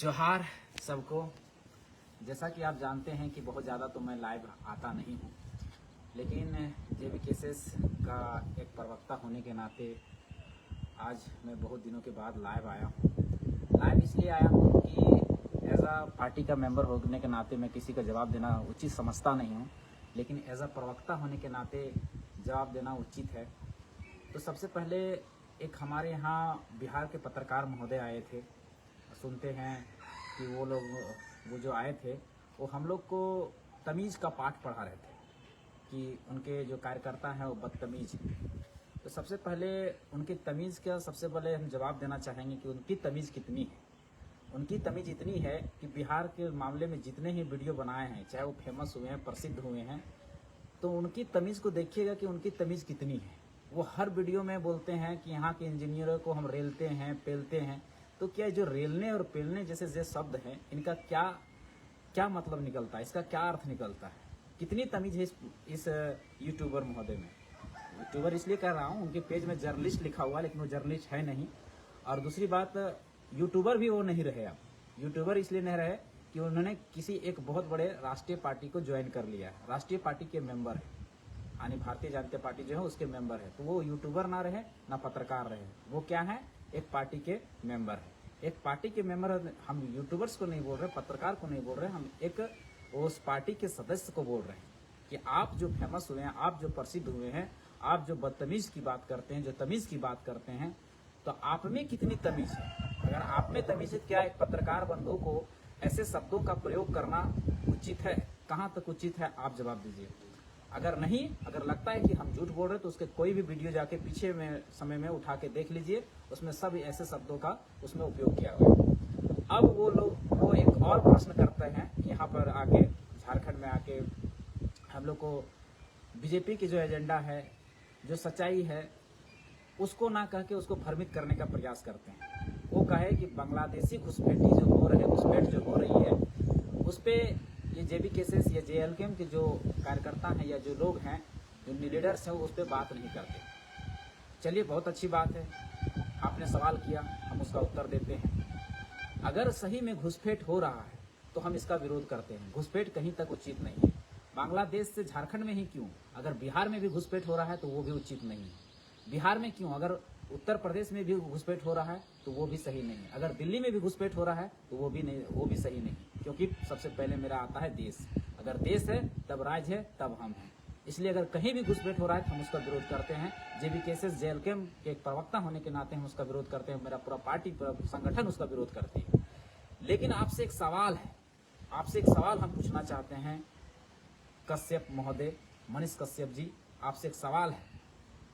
जोहार सबको। जैसा कि आप जानते हैं कि बहुत ज़्यादा तो मैं लाइव आता नहीं हूँ, लेकिन जेबी केसेस का एक प्रवक्ता होने के नाते आज मैं बहुत दिनों के बाद लाइव आया हूँ। लाइव इसलिए आया हूँ कि एज आ पार्टी का मेंबर होने के नाते मैं किसी का जवाब देना उचित समझता नहीं हूँ, लेकिन एज आ प्रवक्ता होने के नाते जवाब देना उचित है। तो सबसे पहले एक हमारे यहाँ बिहार के पत्रकार महोदय आए थे। सुनते हैं कि वो जो आए थे वो हम लोग को तमीज़ का पाठ पढ़ा रहे थे कि उनके जो कार्यकर्ता हैं वो बदतमीज़ हैं। तो सबसे पहले उनकी तमीज़ का सबसे पहले हम जवाब देना चाहेंगे कि उनकी तमीज़ कितनी है। उनकी तमीज़ इतनी है कि बिहार के मामले में जितने ही वीडियो बनाए हैं, चाहे वो फेमस हुए हैं, प्रसिद्ध हुए हैं, तो उनकी तमीज़ को देखिएगा कि उनकी तमीज़ कितनी है। वो हर वीडियो में बोलते हैं कि यहाँ के इंजीनियरों को हम रेलते हैं, पेलते हैं। तो क्या जो रेलने और पेलने जैसे जो शब्द हैं, इनका क्या मतलब निकलता है, इसका क्या अर्थ निकलता है? कितनी तमीज़ है इस यूट्यूबर महोदय में। यूट्यूबर इसलिए कह रहा हूँ, उनके पेज में जर्नलिस्ट लिखा हुआ, लेकिन वो जर्नलिस्ट है नहीं। और दूसरी बात, यूट्यूबर भी वो नहीं रहे। अब यूट्यूबर इसलिए नहीं रहे कि उन्होंने किसी एक बहुत बड़े राष्ट्रीय पार्टी को ज्वाइन कर लिया है, राष्ट्रीय पार्टी के मेंबर है, यानी भारतीय जनता पार्टी जो है उसके मेंबर है। तो वो यूट्यूबर ना रहे ना पत्रकार रहे, वो क्या है, एक पार्टी के मेंबर है। एक पार्टी के मेंबर, हम यूट्यूबर्स को नहीं बोल रहे, पत्रकार को नहीं बोल रहे, हम एक उस पार्टी के सदस्य को बोल रहे हैं कि आप जो फेमस हुए हैं, आप जो प्रसिद्ध हुए हैं, आप जो बदतमीज की बात करते हैं, जो तमीज की बात करते हैं, तो आप में कितनी तमीज है? अगर आप में तमीज है, क्या एक पत्रकार बंधु को ऐसे शब्दों का प्रयोग करना उचित है? कहाँ तक उचित है, आप जवाब दीजिए। अगर नहीं, अगर लगता है कि हम झूठ बोल रहे हैं, तो उसके कोई भी वीडियो जाके पीछे में समय में उठा के देख लीजिए, उसमें सब ऐसे शब्दों का उसमें उपयोग किया हुआ है। अब वो लोग वो एक और प्रश्न करते हैं यहाँ पर आके, झारखंड में आके हम लोग को बीजेपी की जो एजेंडा है, जो सच्चाई है, उसको ना कह के उसको भ्रमित करने का प्रयास करते हैं। वो कहे कि बांग्लादेशी घुसपैठ जो हो रही है, उस पर ये जेबी केसेस या जेएलकेएम के जो कार्यकर्ता हैं या जो लोग हैं, जो लीडर्स हैं, वो उस पर बात नहीं करते। चलिए, बहुत अच्छी बात है, आपने सवाल किया, हम उसका उत्तर देते हैं। अगर सही में घुसपैठ हो रहा है तो हम इसका विरोध करते हैं। घुसपैठ कहीं तक उचित नहीं है। बांग्लादेश से झारखंड में ही क्यों, अगर बिहार में भी घुसपैठ हो रहा है तो वो भी उचित नहीं है। बिहार में क्यों, अगर उत्तर प्रदेश में भी घुसपैठ हो रहा है तो वो भी सही नहीं है। अगर दिल्ली में भी घुसपैठ हो रहा है तो वो भी सही नहीं, क्योंकि सबसे पहले मेरा आता है देश। अगर देश है तब राज्य है, तब हम हैं। इसलिए अगर कहीं भी घुसपैठ हो रहा है तो हम उसका विरोध करते हैं। जेबी केसेस जेएलकेएम के एक प्रवक्ता होने के नाते हम उसका विरोध करते हैं। मेरा पूरा पार्टी, पूरा संगठन उसका विरोध करती है। लेकिन आपसे एक सवाल है, आपसे एक सवाल हम पूछना चाहते हैं, कश्यप महोदय, मनीष कश्यप जी, आपसे एक सवाल है।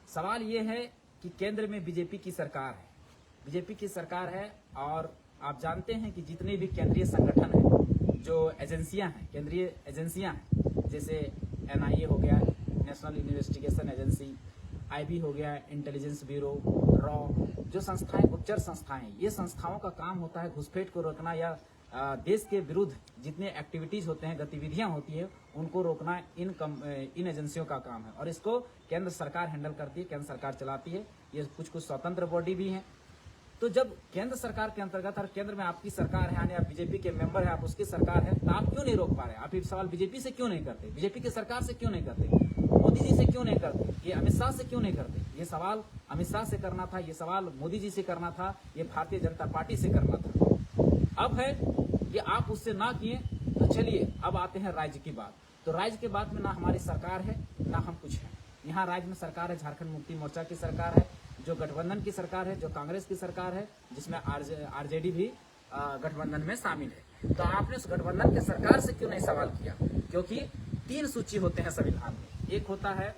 सवाल ये है कि केंद्र में बीजेपी की सरकार है, बीजेपी की सरकार है, और आप जानते हैं कि जितने भी केंद्रीय संगठन हैं, जो एजेंसियां हैं, केंद्रीय एजेंसियां हैं, जैसे एनआईए हो गया, नेशनल इन्वेस्टिगेशन एजेंसी, आईबी हो गया, इंटेलिजेंस ब्यूरो, रॉ, जो संस्थाएं, गुप्तचर संस्थाएं, ये संस्थाओं का काम होता है घुसपैठ को रोकना या देश के विरुद्ध जितने एक्टिविटीज होते हैं, गतिविधियां होती है, उनको रोकना इन एजेंसियों का काम है। और इसको केंद्र सरकार हैंडल करती है, केंद्र सरकार चलाती है। ये कुछ स्वतंत्र बॉडी भी हैं। तो जब केंद्र सरकार के अंतर्गत, और केंद्र में आपकी सरकार है, यानी आप बीजेपी के मेंबर है, आप उसकी सरकार है, तो आप क्यों नहीं रोक पा रहे? आप ये सवाल बीजेपी से क्यों नहीं करते, बीजेपी की सरकार से क्यों नहीं करते, मोदी जी से क्यों नहीं करते, ये अमित शाह से क्यों नहीं करते? ये सवाल अमित शाह से करना था, ये सवाल मोदी जी से करना था, ये भारतीय जनता पार्टी से करना था। अब है कि आप उससे ना किए। तो चलिए, अब आते हैं राज्य की बात। तो राज्य के बाद में ना हमारी सरकार है, ना हम कुछ है। यहाँ राज्य में सरकार है, झारखंड मुक्ति मोर्चा की सरकार है, जो गठबंधन की सरकार है, जो कांग्रेस की सरकार है, जिसमें आरजेडी भी गठबंधन में शामिल है। तो आपने उस गठबंधन की सरकार से क्यों नहीं सवाल किया? क्योंकि 3 सूची होते हैं संविधान में, एक होता है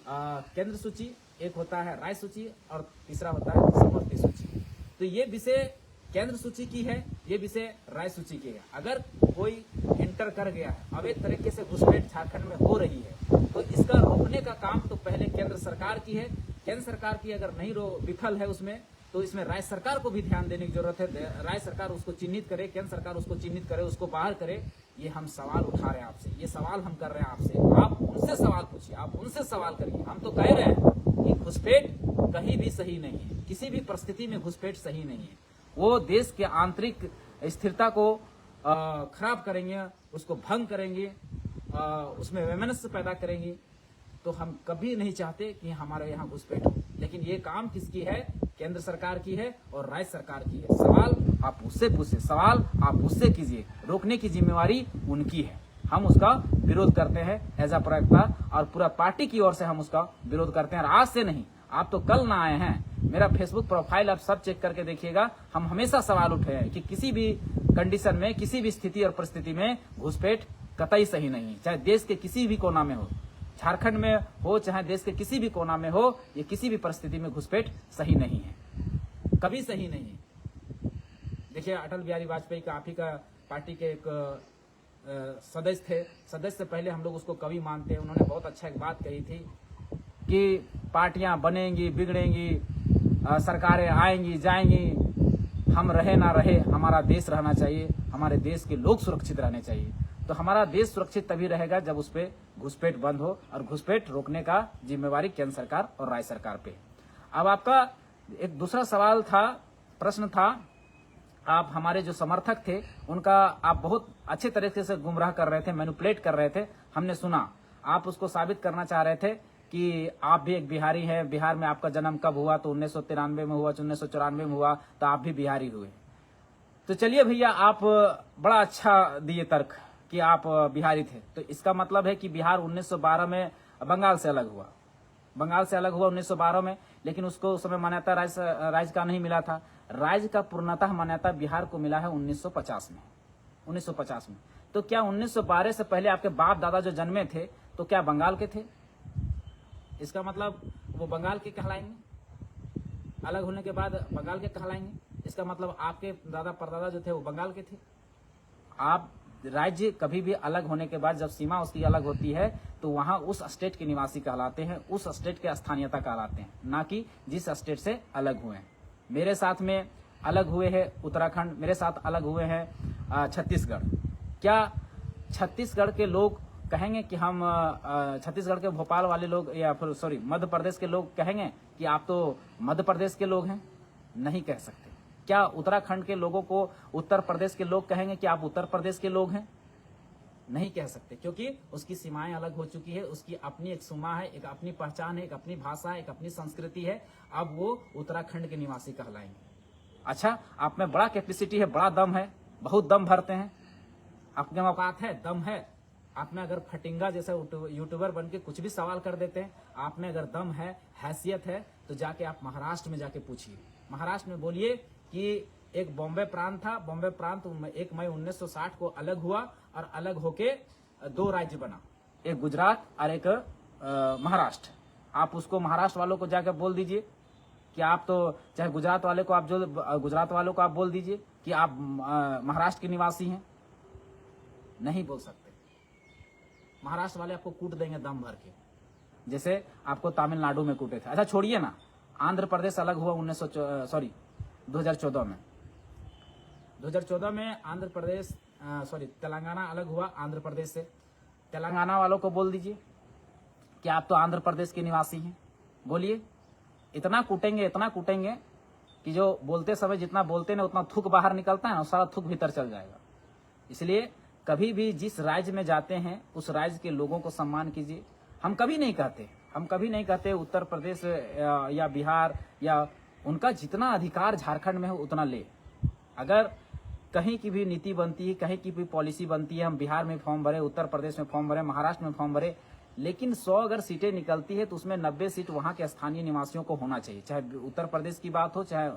केंद्र सूची, एक होता है राज्य सूची, और तीसरा होता है समवर्ती सूची। तो ये विषय केंद्र सूची की है, ये विषय राज्य सूची की है। अगर कोई इंटर कर गया है, अवैध तरीके से घुसपैठ झारखंड में हो रही है, तो इसका रोकने का काम तो पहले केंद्र सरकार की है। केंद्र सरकार की अगर नहीं विफल है उसमें, तो इसमें राज्य सरकार को भी ध्यान देने की जरूरत है। राज्य सरकार उसको चिन्हित करे, केंद्र सरकार उसको चिन्हित करे, उसको बाहर करे। ये हम सवाल उठा रहे हैं आपसे, ये सवाल हम कर रहे हैं आपसे। आप उनसे सवाल पूछिए, आप उनसे सवाल करिए। हम तो कह रहे हैं कि घुसपैठ कहीं भी सही नहीं है, किसी भी परिस्थिति में घुसपैठ सही नहीं है। वो देश के आंतरिक स्थिरता को खराब करेंगे, उसको भंग करेंगे, उसमें वैमनस्य पैदा करेंगे, तो हम कभी नहीं चाहते कि हमारे यहाँ घुसपैठ हो। लेकिन ये काम किसकी है? केंद्र सरकार की है और राज्य सरकार की है। सवाल आप उससे पूछिए, सवाल आप उससे कीजिए, रोकने की जिम्मेवारी उनकी है। हम उसका विरोध करते हैं एज अ प्रवक्ता, और पूरा पार्टी की ओर से हम उसका विरोध करते हैं। और आज से नहीं, आप तो कल ना आए हैं, मेरा फेसबुक प्रोफाइल आप सब चेक करके देखिएगा। हम हमेशा सवाल उठे हैं कि किसी भी कंडीशन में, किसी भी स्थिति और परिस्थिति में घुसपैठ कतई सही नहीं है, चाहे देश के किसी भी कोना में हो, झारखंड में हो, चाहे देश के किसी भी कोना में हो, ये किसी भी परिस्थिति में घुसपैठ सही नहीं है, कभी सही नहीं है। देखिए, अटल बिहारी वाजपेयी का, आप ही का पार्टी के एक सदस्य थे। सदस्य से पहले हम लोग उसको कवि मानते हैं। उन्होंने बहुत अच्छा एक बात कही थी कि पार्टियां बनेंगी, बिगड़ेंगी, सरकारें आएंगी, जाएंगी, हम रहे ना रहे, हमारा देश रहना चाहिए, हमारे देश के लोग सुरक्षित रहने चाहिए। तो हमारा देश सुरक्षित तभी रहेगा जब उस पर घुसपैठ बंद हो, और घुसपैठ रोकने का जिम्मेवारी केंद्र सरकार और राज्य सरकार पे। अब आपका एक दूसरा सवाल था, प्रश्न था, आप हमारे जो समर्थक थे उनका आप बहुत अच्छे तरीके से गुमराह कर रहे थे, मैनिपुलेट कर रहे थे। हमने सुना, आप उसको साबित करना चाह रहे थे कि आप भी एक बिहारी हैं, बिहार में आपका जन्म कब हुआ, तो 1993 में हुआ, 1994 में हुआ, तो आप भी बिहारी हुए। तो चलिए भैया, आप बड़ा अच्छा दिए तर्क कि आप बिहारी थे, तो इसका मतलब है कि बिहार 1912 में बंगाल से अलग हुआ, बंगाल से अलग हुआ 1912 में, लेकिन उसको उस समय मान्यता राज्य का नहीं मिला था। राज्य का पूर्णतः मान्यता बिहार को मिला है 1950 में, 1950 में। तो क्या 1912 से पहले आपके बाप दादा जो जन्मे थे, तो क्या बंगाल के थे? इसका मतलब वो बंगाल के कहलाएंगे, अलग होने के बाद बंगाल के कहलाएंगे। इसका मतलब आपके दादा परदादा जो थे वो बंगाल के थे। आप राज्य कभी भी अलग होने के बाद, जब सीमा उसकी अलग होती है, तो वहां उस स्टेट के निवासी कहलाते हैं, उस स्टेट के स्थानीयता कहलाते हैं, ना कि जिस स्टेट से अलग हुए हैं। मेरे साथ में अलग हुए हैं उत्तराखंड, मेरे साथ अलग हुए हैं छत्तीसगढ़। क्या छत्तीसगढ़ के लोग कहेंगे कि हम, छत्तीसगढ़ के भोपाल वाले लोग, या फिर सॉरी मध्य प्रदेश के लोग कहेंगे कि आप तो मध्य प्रदेश के लोग हैं? नहीं कह सकते। क्या उत्तराखंड के लोगों को उत्तर प्रदेश के लोग कहेंगे कि आप उत्तर प्रदेश के लोग हैं? नहीं कह सकते, क्योंकि उसकी सीमाएं अलग हो चुकी है, उसकी अपनी एक सीमा है, एक अपनी पहचान है, एक अपनी भाषा है, एक अपनी संस्कृति है। अब वो उत्तराखंड के निवासी कहलाएंगे। अच्छा, आप में बड़ा कैपेसिटी है, बड़ा दम है, बहुत दम भरते हैं, आपके औकात है, दम है। आप में अगर फटिंगा जैसा यूट्यूबर बन के कुछ भी सवाल कर देते हैं, आप में अगर दम है, हैसियत है, तो जाके आप महाराष्ट्र में जाके पूछिए। महाराष्ट्र में बोलिए कि एक बॉम्बे प्रांत था, बॉम्बे प्रांत 1 मई 1960 को अलग हुआ, और अलग होके 2 राज्य बना, एक गुजरात और एक महाराष्ट्र। आप उसको महाराष्ट्र वालों को जाकर बोल दीजिए कि आप तो, चाहे गुजरात वाले को आप, जो गुजरात वालों को आप बोल दीजिए कि आप महाराष्ट्र के निवासी हैं। नहीं बोल सकते। महाराष्ट्र वाले आपको कूट देंगे दम भर के, जैसे आपको तमिलनाडु में कूटे थे। अच्छा छोड़िए ना, आंध्र प्रदेश अलग हुआ 2014 में। 2014 में आंध्र प्रदेश, तेलंगाना अलग हुआ आंध्र प्रदेश से। तेलंगाना वालों को बोल दीजिए कि आप तो आंध्र प्रदेश के निवासी हैं। बोलिए, इतना कूटेंगे कि जो बोलते समय जितना बोलते ना, उतना थूक बाहर निकलता है ना, सारा थूक भीतर चल जाएगा। इसलिए कभी भी जिस राज्य में जाते हैं, उस राज्य के लोगों को सम्मान कीजिए। हम कभी नहीं कहते उत्तर प्रदेश या बिहार, या उनका जितना अधिकार झारखंड में हो उतना ले। अगर कहीं की भी नीति बनती है, कहीं की भी पॉलिसी बनती है, हम बिहार में फॉर्म भरे, उत्तर प्रदेश में फॉर्म भरे, महाराष्ट्र में फॉर्म भरे, लेकिन 100 अगर सीटें निकलती है तो उसमें 90 सीट वहां के स्थानीय निवासियों को होना चाहिए। चाहे उत्तर प्रदेश की बात हो, चाहे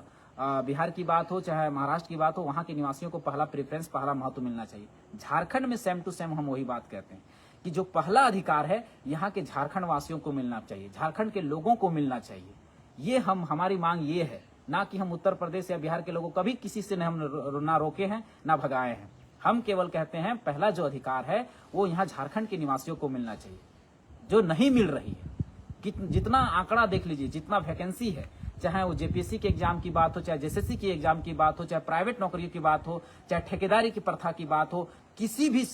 बिहार की बात हो, चाहे महाराष्ट्र की बात हो, वहां के निवासियों को पहला प्रेफरेंस, पहला महत्व मिलना चाहिए। झारखंड में सेम टू सेम हम वही बात कहते हैं कि जो पहला अधिकार है यहाँ के झारखंड वासियों को मिलना चाहिए, झारखंड के लोगों को मिलना चाहिए। ये हमारी मांग ये है, ना कि हम उत्तर प्रदेश या बिहार के लोगों को कभी किसी से ना रोके हैं, ना भगाए हैं। हम केवल कहते हैं पहला जो अधिकार है वो यहाँ झारखंड के निवासियों को मिलना चाहिए, जो नहीं मिल रही है। जितना आंकड़ा देख लीजिए, जितना वैकेंसी है, चाहे वो जेपीएससी के एग्जाम की बात हो, चाहे जेएसएससी की एग्जाम की बात हो, चाहे प्राइवेट नौकरियों की बात हो, चाहे ठेकेदारी की प्रथा की बात हो, किसी भी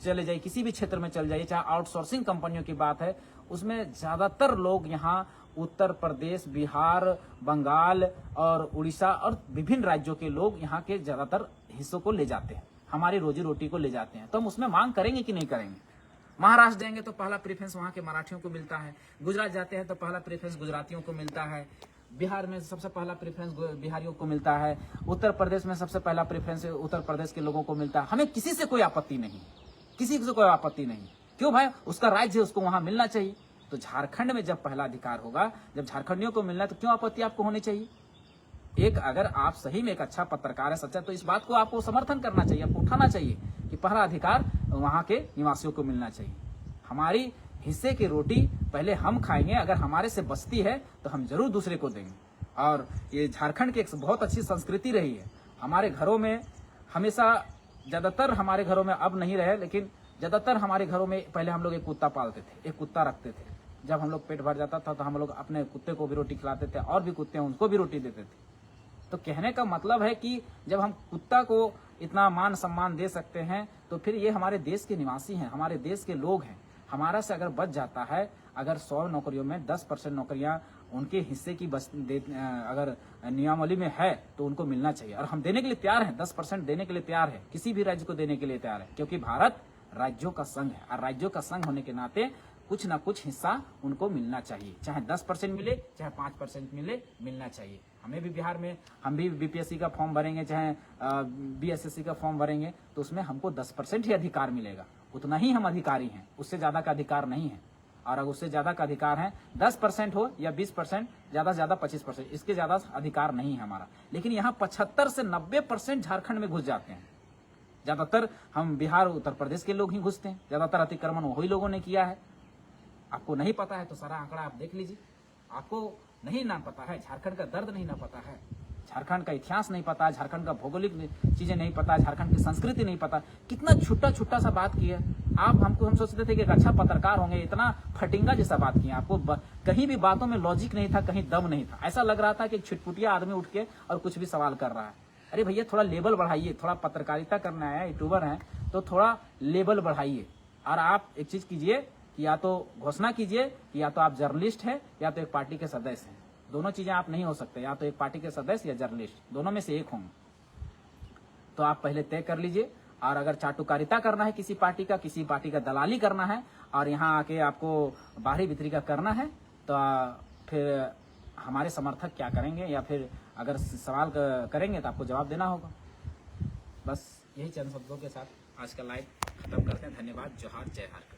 चले जाइए, किसी भी क्षेत्र में चल जाइए, चाहे आउटसोर्सिंग कंपनियों की बात है, उसमें ज्यादातर लोग यहाँ उत्तर प्रदेश, बिहार, बंगाल और उड़ीसा और विभिन्न राज्यों के लोग यहाँ के ज्यादातर हिस्सों को ले जाते हैं, हमारी रोजी रोटी को ले जाते हैं, तो हम उसमें मांग करेंगे कि नहीं करेंगे। महाराष्ट्र जाएंगे तो पहला प्रेफरेंस वहाँ के मराठियों को मिलता है, गुजरात जाते हैं तो पहला प्रेफरेंस गुजरातियों को मिलता है, बिहार में सबसे पहला प्रेफरेंस बिहारियों को मिलता है, उत्तर प्रदेश में सबसे पहला प्रेफरेंस उत्तर प्रदेश के लोगों को मिलता है। हमें किसी से कोई आपत्ति नहीं, किसी से कोई आपत्ति नहीं। क्यों भाई? उसका राज्य, उसको वहां मिलना चाहिए। तो झारखंड में जब पहला अधिकार होगा, जब झारखंडियों को मिलना है, तो क्यों आपत्ति आपको होनी चाहिए? एक अगर आप सही में एक अच्छा पत्रकार है, सच्चा, तो इस बात को आपको समर्थन करना चाहिए, आपको उठाना चाहिए कि पहला अधिकार वहां के निवासियों को मिलना चाहिए। हमारी हिस्से की रोटी पहले हम खाएंगे, अगर हमारे से बचती है तो हम जरूर दूसरे को देंगे। और ये झारखंड की एक बहुत अच्छी संस्कृति रही है। हमारे घरों में हमेशा, ज्यादातर हमारे घरों में अब नहीं रहे, लेकिन ज्यादातर हमारे घरों में पहले हम लोग एक कुत्ता पालते थे, एक कुत्ता रखते थे। जब हम लोग पेट भर जाता था तो हम लोग अपने कुत्ते को भी रोटी खिलाते थे, और भी कुत्ते हैं उनको भी रोटी देते थे। तो कहने का मतलब है कि जब हम कुत्ता को इतना मान सम्मान दे सकते हैं, तो फिर ये हमारे देश के निवासी हैं, हमारे देश के लोग हैं। हमारा से अगर बच जाता है, अगर 100 नौकरियों में 10% नौकरियां उनके हिस्से की अगर नियमावली में है तो उनको मिलना चाहिए। और हम देने के लिए तैयार हैं, 10% देने के लिए तैयार है, किसी भी राज्य को देने के लिए तैयार है, क्योंकि भारत राज्यों का संघ है। और राज्यों का संघ होने के नाते कुछ ना कुछ हिस्सा उनको मिलना चाहिए, चाहे 10% मिले, चाहे 5% मिले, मिलना चाहिए। हमें भी बिहार में, हम भी बीपीएससी का फॉर्म भरेंगे, चाहे बीएसएससी का फॉर्म भरेंगे, तो उसमें हमको 10% ही अधिकार मिलेगा। उतना ही हम अधिकारी हैं, उससे ज्यादा का अधिकार नहीं है। और अगर उससे ज्यादा का अधिकार है, 10% हो या 20%, ज्यादा से ज्यादा 25%, इसके ज्यादा अधिकार नहीं है हमारा। लेकिन यहाँ 75 से 90% झारखंड में घुस जाते हैं। ज्यादातर हम बिहार, उत्तर प्रदेश के लोग ही घुसते हैं, ज्यादातर अतिक्रमण वही लोगों ने किया है। आपको नहीं पता है तो सारा आंकड़ा आप देख लीजिए। आपको नहीं ना पता है, झारखंड का दर्द नहीं ना पता है, झारखंड का इतिहास नहीं पता, झारखंड का भौगोलिक चीजें नहीं पता, झारखंड की संस्कृति नहीं पता। कितना छोटा छोटा सा बात की है आप। हम सोचते थे कि एक अच्छा पत्रकार होंगे, इतना फटिंगा जैसा बात की। आपको कहीं भी बातों में लॉजिक नहीं था, कहीं दम नहीं था। ऐसा लग रहा था कि एक छिटपुटिया आदमी उठ के और कुछ भी सवाल कर रहा है। अरे भैया, थोड़ा लेवल बढ़ाइए, थोड़ा पत्रकारिता करना है, यूट्यूबर है तो थोड़ा लेवल बढ़ाइए। और आप एक चीज कीजिए कि या तो घोषणा कीजिए कि या तो आप जर्नलिस्ट हैं या तो एक पार्टी के सदस्य हैं। दोनों चीजें आप नहीं हो सकते, या तो एक पार्टी के सदस्य या जर्नलिस्ट, दोनों में से एक होंगे। तो आप पहले तय कर लीजिए। और अगर चाटुकारिता करना है किसी पार्टी का दलाली करना है, और यहाँ आके आपको बाहरी भीतरी का करना है, तो फिर हमारे समर्थक क्या करेंगे, या फिर अगर सवाल करेंगे तो आपको जवाब देना होगा। बस यही चंद शब्दों के साथ आज का लाइव खत्म करते हैं। धन्यवाद। जोहार, जय झारखंड।